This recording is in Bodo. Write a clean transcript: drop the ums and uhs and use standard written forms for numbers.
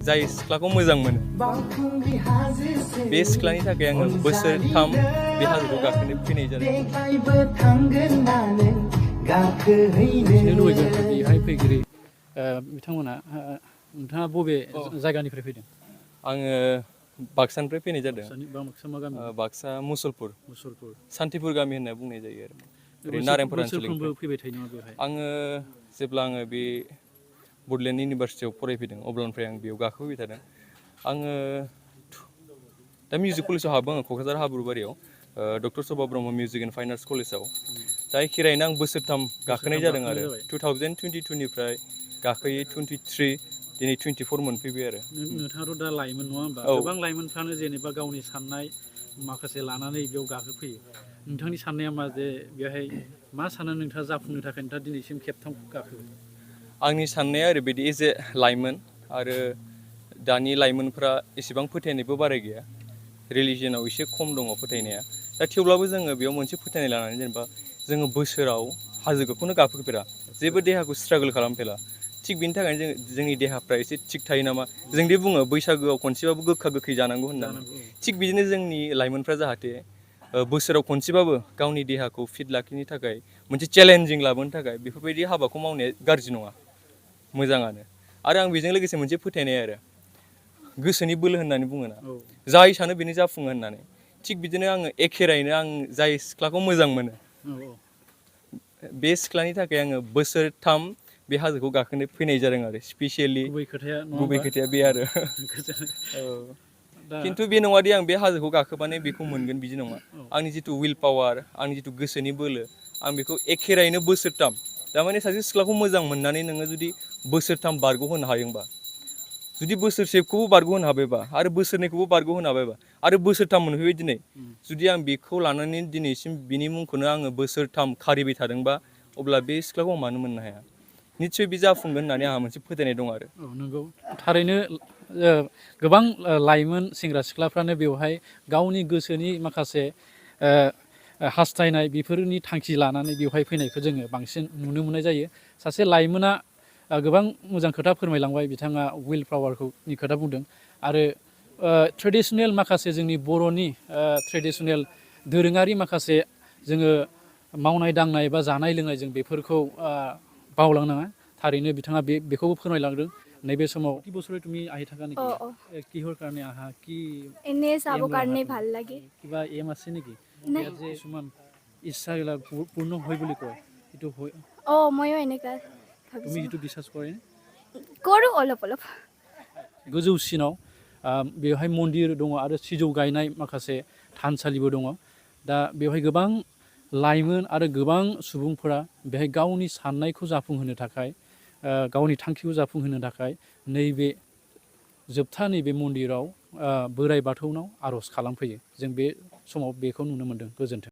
जाय सिख्लाखौ मोजां मोनो बे सिख्लानि थाखाय आङो बोसोरथाम बे हाजोखौ गाखोनो फैनाय जादों। बेहाय फैगिरि बिथांमोना नोंथाङा बबे जायगानिफ्राय फैदों? आङो बाक्सानिफ्राय फैनाय जादों। बाक्सा मुसलपुर सान्तिपुर गामि होनना बुंनाय जायो आरो ओरै नारेंपुर आनसोलनिफ्राय फैबाय थायो नामा बेवहाय? आङो जेब्ला आङो बे बड'लेण्ड इउनिभारसिटियाव फरायफैदों अब्लानिफ्राय आं बेयाव गाखोफैबाय थादों। आङो दा मिउजिक कलेजाव हाबो आङो क'क्राझार हाब्रुबारियाव doctor Sabha Brahma music and fine arts कलेजाव। दा एखेरायैनो आं बोसोरथाम गाखोनाय जादों आरो 2022निफ्राय गाखोयै 23 दिनै 24 मोनफैबाय आरो। नोंथाङाथ' दा लाइमोन नङा होमबा? गोबां लाइमोनफ्रानो जेनेबा गावनि साननाय माखासे लानानै बेयाव गाखोफैयो। नोंथांनि साननाया मा जे बेहाय मा साननानै नोंथाङा जाफुंनो थाखाय नोंथाङा दिनैसिम खेबथाम गाखोबाय? आंनि साननाया ओरैबायदि एज ए लाइमोन आरो दानि लाइमोनफ्रा एसेबां फोथायनायबो बारा गैया। रिलिजनाव एसे खम दङ फोथायनाया। दा थेवब्लाबो जोङो बेयाव मोनसे फोथायनाय लानानै जेनेबा जोङो बोसोराव हाजोखौनो गाखोफेरा जेबो देहाखौ स्ट्रागोल खालामफेरा। थिग बिनि थाखायनो जोंनि देहाफ्रा एसे थिग थायो नामा? जोंदि बुङो बैसागोआव खनसेबाबो गोखा गोखै जानांगौ होननानै। थिग बिदिनो जोंनि लाइमोनफ्रा जाहाथे बोसोराव खनसेबाबो गावनि देहाखौ फिट लाखिनो थाखाय मोनसे चेलेन्जिं लाबोनो थाखाय बेफोरबायदि हाबाखौ मावनाया गाज्रि नङा, मोजाङानो। आरो आं बेजों लोगोसे मोनसे फोथायनाय आरो गोसोनि बोलो होननानै बुङोना, जाय सानो बेनो जाफुङो होननानै। थिग बिदिनो आङो एखेरायैनो आं जाय सिख्लाखौ मोजां मोनो बे सिख्लानि थाखाय आङो बोसोरथाम बे हाजोखौ गाखोनो फैनाय जादों आरो स्पेसियेलि। गुबै खोथाया बे आरो खिन्थु बे नङादि आं बे हाजोखौ गाखोबानो बेखौ मोनगोन बिदि नङा। आंनि जिथु उइल पावार, आंनि जिथु गोसोनि बोलो, आं बेखौ एखेरायैनो बोसोरथाम, थारमाने सासे सिख्लाखौ मोजां मोननानै नोङो जुदि बोसोरथाम बारग'होनो हादोंबा, जुदि बोसोरसेखौबो बारग'होनो हाबायबा आरो बोसोरनैखौबो बारग'होनो हाबायबा आरो बोसोरथाम मोनफैबाय दिनै, जुदि आं बेखौ लानानै दिनैसिम बिनि मुंखौनो आङो बोसोरथाम खारिबाय थादोंबा, अब्ला बे सिख्लाखौ आं मानो मोननो हाया? निस्सय बे जाफुंगोन होननानै आंहा मोनसे फोथायनाय दं आरो। नंगौ थारैनो गोबां लाइमोन सेंग्रा सिख्लाफ्रानो बेवहाय गावनि गोसोनि माखासे हास्थायनाय बेफोरनि थांखि लानानै बेवहाय फैनायखौ जोङो बांसिन नुनो मोननाय जायो। सासे लाइमोना गोबां मोजां खोथा फोरमायलांबाय, बिथाङा उइल पावारनि खोथा बुंदों आरो ट्रेडिसनेल माखासे जोंनि बर'नि ट्रेडिसनेल दोरोङारि माखासे जोङो मावनाय दांनाय बा जानाय लोंनाय जों बेफोरखौ बावलांनाङा। थारैनो बिथाङा बेखौबो फोरमायलांदों नैबे समाव। কি বছৰে তুমি আহি থাকা নেকি? কিহৰ কাৰণে আহা? কি এনে চাবৰ কাৰণে ভাল লাগে। কিবা এম আছে নেকি? ইয়াত যে কিছুমান ইচ্ছাবিলাক পূৰ্ণ হয় বুলি কয়, সেইটো হয়? ময়ো এনেকা তুমি সেইটো বিশ্বাস কৰে? কৰোঁ অলপ অলপ। गोजौसिनाव बेवहाय मन्दिर दङ आरो सिजौ गायनाय माखासे थानसालिबो दङ। दा बेवहाय गोबां लाइमोन आरो गोबां सुबुंफोरा बेहाय गावनि साननायखौ जाफुंहोनो थाखाय, गावनि थांखिखौ जाफुंहोनो थाखाय नैबे जोबथा नैबे मन्दिराव बोराइ बाथौनाव आर'ज खालामफैयो। जों बे समाव बेखौ नुनो मोन्दों। गोजोन्थों।